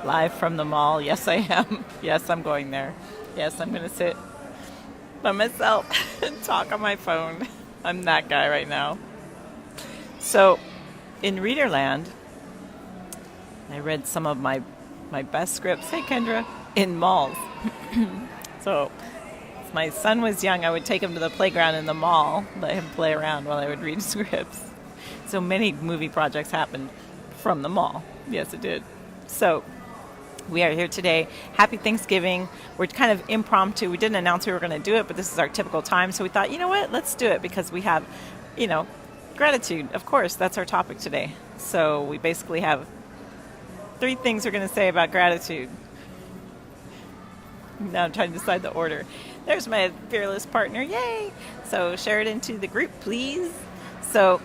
Live from the mall. Yes, I am. Yes, I'm going there. Yes, I'm going to sit by myself and talk on my phone. I'm that guy right now. So, in Readerland, I read some of my best scripts, hey Kendra, in malls. So, if my son was young, I would take him to the playground in the mall, let him play around while I would read scripts. So many movie projects happened from the mall. Yes, it did. So, we are here today. Happy Thanksgiving. We're kind of impromptu. We didn't announce we were going to do it, but this is our typical time. So we thought, you know what? Let's do it because we have, gratitude. Of course, that's our topic today. So we basically have 3 things we're going to say about gratitude. Now I'm trying to decide the order. There's my fearless partner. Yay! So share it into the group, please. So,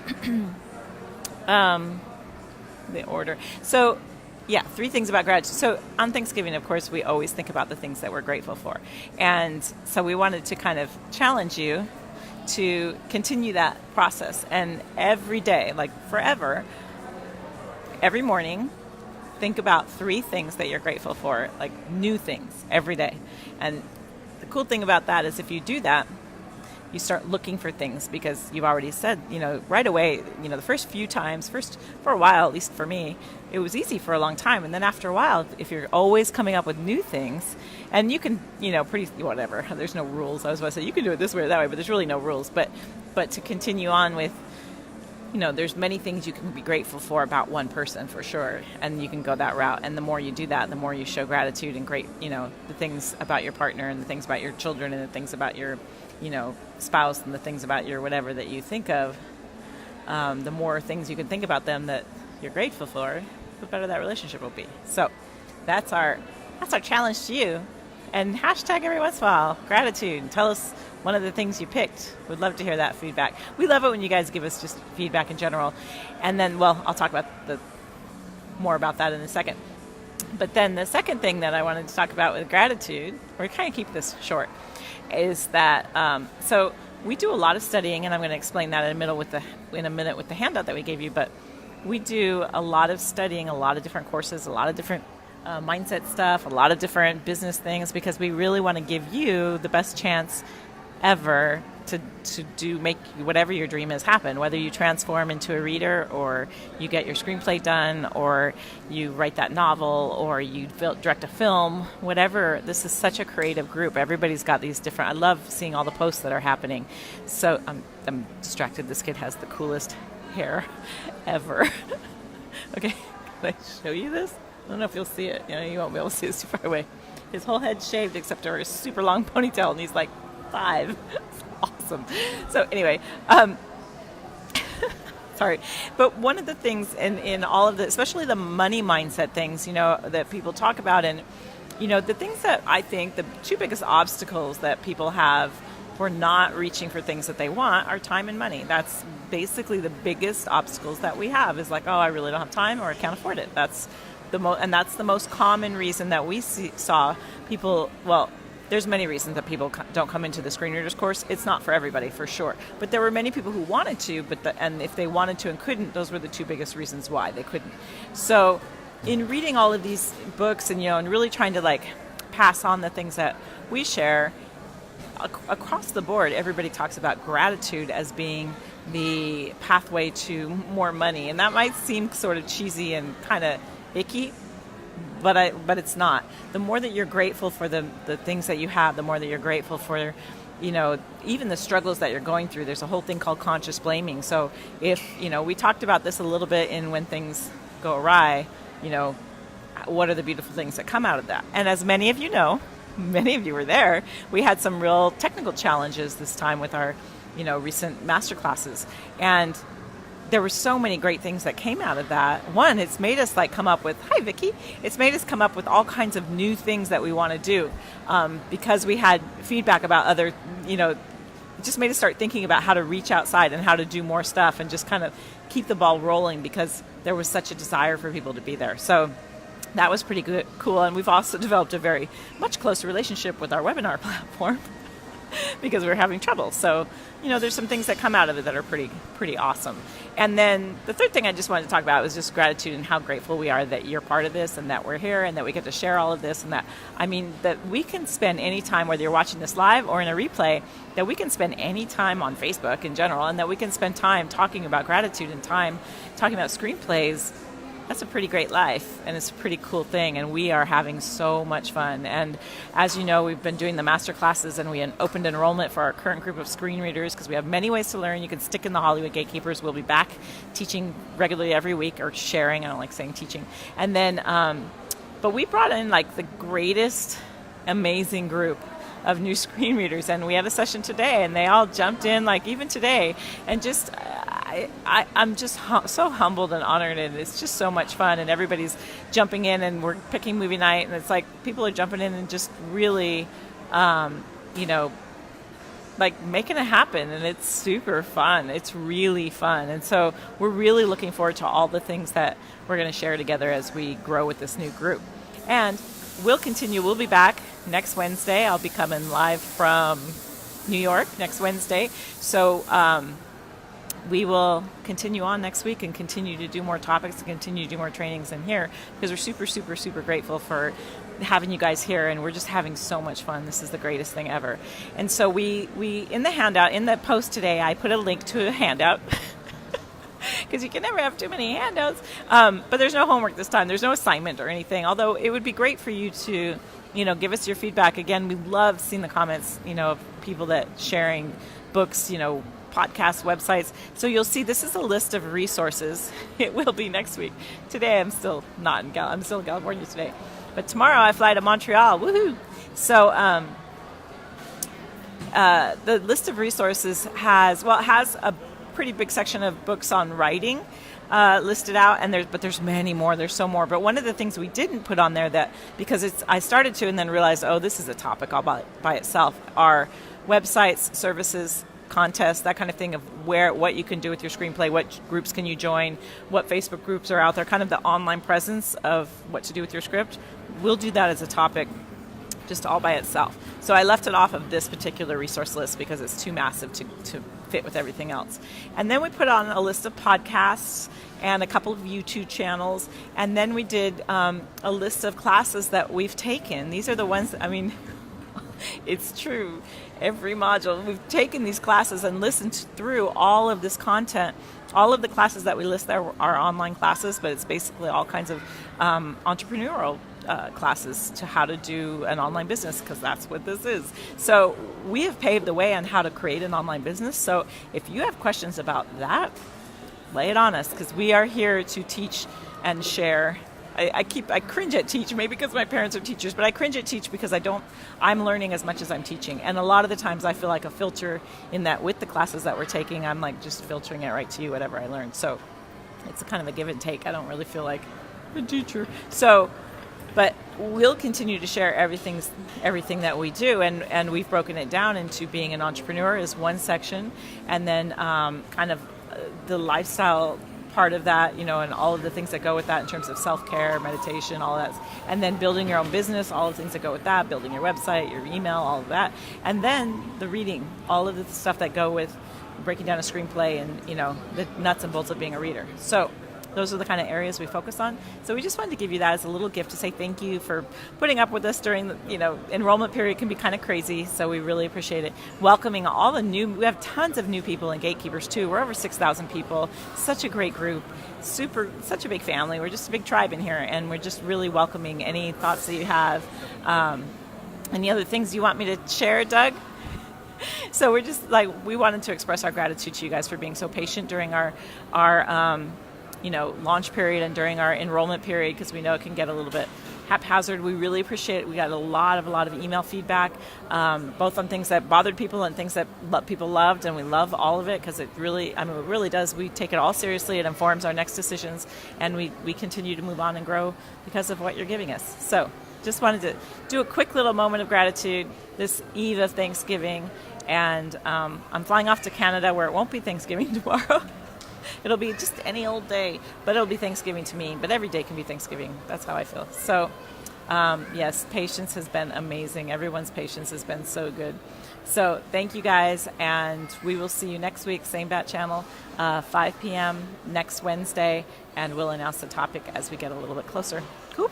the order. So, yeah, 3 things about gratitude. So on Thanksgiving, of course, we always think about the things that we're grateful for. And so we wanted to kind of challenge you to continue that process. And every day, like forever, every morning, think about 3 things that you're grateful for, like new things every day. And the cool thing about that is if you do that, you start looking for things because you've already said, right away, the first few times, for a while, at least for me, it was easy for a long time. And then after a while, if you're always coming up with new things, and you can, whatever, there's no rules. I was about to say, you can do it this way or that way, but there's really no rules. But to continue on with, there's many things you can be grateful for about one person for sure. And you can go that route. And the more you do that, the more you show gratitude and the things about your partner and the things about your children and the things about your spouse and the things about your whatever that you think of, the more things you can think about them that you're grateful for, the better that relationship will be. So that's our challenge to you. And hashtag every once in a while, gratitude. Tell us one of the things you picked. We'd love to hear that feedback. We love it when you guys give us just feedback in general. And then, I'll talk about more about that in a second. But then the second thing that I wanted to talk about with gratitude, we're kind of keep this short, is that so we do a lot of studying, and I'm going to explain that in a minute with the handout that we gave you. But we do a lot of studying, a lot of different courses, a lot of different mindset stuff, a lot of different business things, because we really want to give you the best chance ever to make whatever your dream is happen, whether you transform into a reader or you get your screenplay done or you write that novel or you direct a film, whatever. This is such a creative group. Everybody's got these different, I love seeing all the posts that are happening. So I'm distracted. This kid has the coolest hair ever. Okay, can I show you this? I don't know if you'll see it. You won't be able to see it too far away. His whole head's shaved except for his super long ponytail, and he's like 5. Awesome. So anyway, sorry. But one of the things in all of the, especially the money mindset things, that people talk about, and, the things that I think the 2 biggest obstacles that people have for not reaching for things that they want are time and money. That's basically the biggest obstacles that we have is like, oh, I really don't have time or I can't afford it. That's the most common reason that we saw people, there's many reasons that people don't come into the screenreaders course. It's not for everybody, for sure. But there were many people who wanted to, and if they wanted to and couldn't, those were the 2 biggest reasons why they couldn't. So in reading all of these books and, and really trying to pass on the things that we share, across the board, everybody talks about gratitude as being the pathway to more money. And that might seem sort of cheesy and kind of icky, but it's not. The more that you're grateful for the things that you have, the more that you're grateful for, even the struggles that you're going through. There's a whole thing called conscious blaming. So if, we talked about this a little bit in When Things Go Awry, what are the beautiful things that come out of that? And as many of you know, many of you were there, we had some real technical challenges this time with our, recent master classes. And there were so many great things that came out of that. One, it's made us come up with, hi Vicki, it's made us come up with all kinds of new things that we want to do because we had feedback about other, it just made us start thinking about how to reach outside and how to do more stuff and just kind of keep the ball rolling because there was such a desire for people to be there. So that was pretty cool. And we've also developed a very much closer relationship with our webinar platform. because we're having trouble. So, there's some things that come out of it that are pretty awesome. And then the third thing I just wanted to talk about was just gratitude and how grateful we are that you're part of this and that we're here and that we get to share all of this and that we can spend any time, whether you're watching this live or in a replay, that we can spend any time on Facebook in general, and that we can spend time talking about gratitude and time talking about screenplays. That's a pretty great life, and it's a pretty cool thing, and we are having so much fun. And as you know, we've been doing the master classes, and we opened enrollment for our current group of screen readers because we have many ways to learn. You can stick in the Hollywood Gatekeepers. We'll be back teaching regularly every week, or sharing. I don't like saying teaching. And then, but we brought in like the greatest, amazing group of new screen readers, and we had a session today, and they all jumped in, like even today, and just I'm just so humbled and honored, and it's just so much fun, and everybody's jumping in, and we're picking movie night, and it's like people are jumping in and just really like making it happen, and it's super fun. It's really fun, and so we're really looking forward to all the things that we're going to share together as we grow with this new group. And we'll continue. We'll be back next Wednesday. I'll be coming live from New York next Wednesday. So we will continue on next week and continue to do more topics and continue to do more trainings in here because we're super, super, super grateful for having you guys here, and we're just having so much fun. This is the greatest thing ever. And so we in the handout, in the post today, I put a link to a handout because you can never have too many handouts. But there's no homework this time. There's no assignment or anything, although it would be great for you to, give us your feedback. Again, we love seeing the comments, of people that sharing books, podcasts, websites. So you'll see this is a list of resources. It will be next week. Today I'm still not in I'm still in California today. But tomorrow I fly to Montreal. Woohoo! So the list of resources has a pretty big section of books on writing listed out, and there's many more. There's so more. But one of the things we didn't put on there that because I started to and then realized, this is a topic all by itself, are websites, services, contests, that kind of thing, of what you can do with your screenplay, what groups can you join, what Facebook groups are out there, kind of the online presence of what to do with your script. We'll do that as a topic just all by itself. So I left it off of this particular resource list because it's too massive to fit with everything else. And then we put on a list of podcasts and a couple of YouTube channels, and then we did a list of classes that we've taken. These are the ones, it's true. Every module, we've taken these classes and listened through all of this content. All of the classes that we list there are online classes, but it's basically all kinds of entrepreneurial classes to how to do an online business, because that's what this is. So we have paved the way on how to create an online business. So if you have questions about that, lay it on us, because we are here to teach and share. I cringe at teach, maybe because my parents are teachers, but I cringe at teach because I'm learning as much as I'm teaching. And a lot of the times I feel like a filter in that with the classes that we're taking, I'm like just filtering it right to you, whatever I learned. So it's a kind of a give and take. I don't really feel like a teacher. So, but we'll continue to share everything that we do. And we've broken it down into being an entrepreneur is one section, and then kind of the lifestyle part of that, and all of the things that go with that in terms of self-care, meditation, all of that. And then building your own business, all the things that go with that, building your website, your email, all of that. And then the reading, all of the stuff that go with breaking down a screenplay and, the nuts and bolts of being a reader. So those are the kind of areas we focus on. So we just wanted to give you that as a little gift to say thank you for putting up with us during the, enrollment period can be kind of crazy. So we really appreciate it. Welcoming all the we have tons of new people in Gatekeepers too. We're over 6,000 people. Such a great group. Such a big family. We're just a big tribe in here, and we're just really welcoming any thoughts that you have. Any other things you want me to share, Doug? So we're just we wanted to express our gratitude to you guys for being so patient during our launch period and during our enrollment period, because we know it can get a little bit haphazard. We really appreciate it. We got a lot of email feedback, both on things that bothered people and things that people loved, and we love all of it because it really does. We take it all seriously. It informs our next decisions, and we continue to move on and grow because of what you're giving us. So just wanted to do a quick little moment of gratitude this eve of Thanksgiving, and I'm flying off to Canada where it won't be Thanksgiving tomorrow. It'll be just any old day, but it'll be Thanksgiving to me. But every day can be Thanksgiving. That's how I feel. So, yes, patience has been amazing. Everyone's patience has been so good So thank you guys, and we will see you next week, same bat channel, 5 p.m. next Wednesday, and we'll announce the topic as we get a little bit closer. Cool.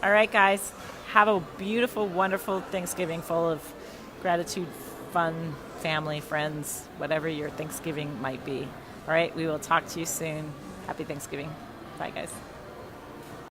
All right, guys. Have a beautiful, wonderful Thanksgiving full of gratitude, fun, family, friends, whatever your Thanksgiving might be. All right, we will talk to you soon. Happy Thanksgiving. Bye, guys.